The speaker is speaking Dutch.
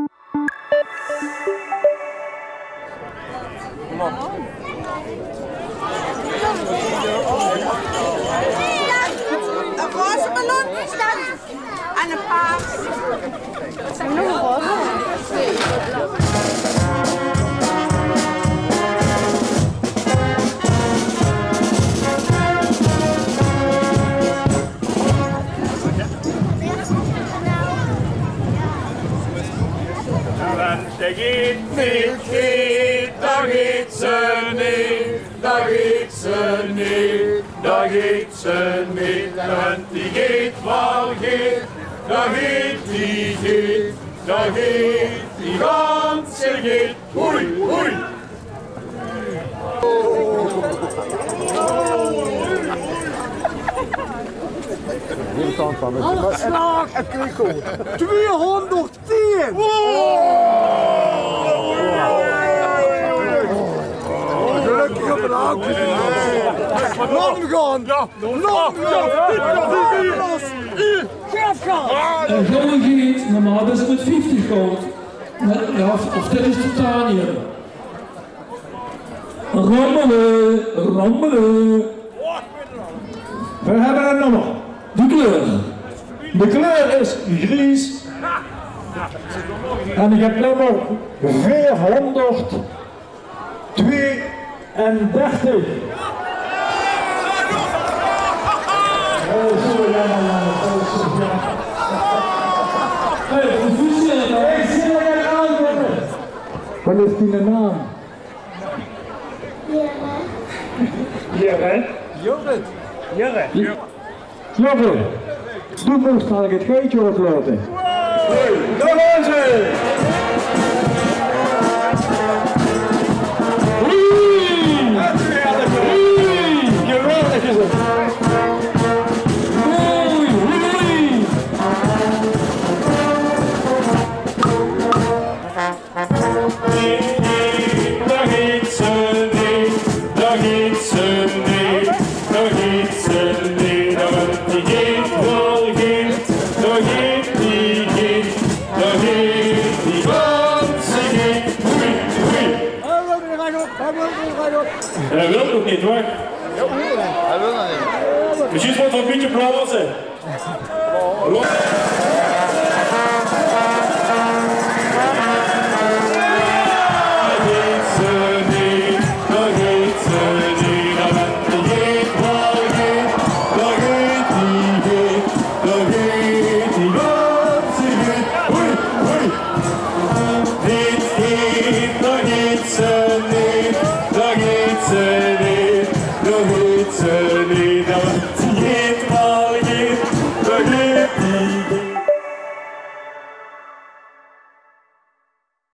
Een roze ballon en een paars. Het zijn nog roze. De Geet niet Geet, daar gaat ze niet, daar gaat ze niet, daar gaat ze niet. En die Geet wel Geet, daar gaat die Geet, daar gaat die ganse Geet. Oei, oei. Hele kant van Alle slag! Het klinkt goed. 210! Gelukkig op een houtje. Laat hem gaan. Laat hem gaan. Geef gas! Een gouden Geet, normaal is het met 50 goud. Ja, of dit is titanium. Rammelen, rammelen. We hebben een nummer. De kleur. De kleur is grijs. En ik heb nummer 432. Wat is die naam? Jurre. Jurre. Jurre. Jurre. Doe moest ga ik het geitje oplopen. Daar gaan ze! Geweldig is het! Hij wil het nog niet hoor. Hij wil dat niet. Precies wat een beetje blazen. Geet wel Geet, daar gaat die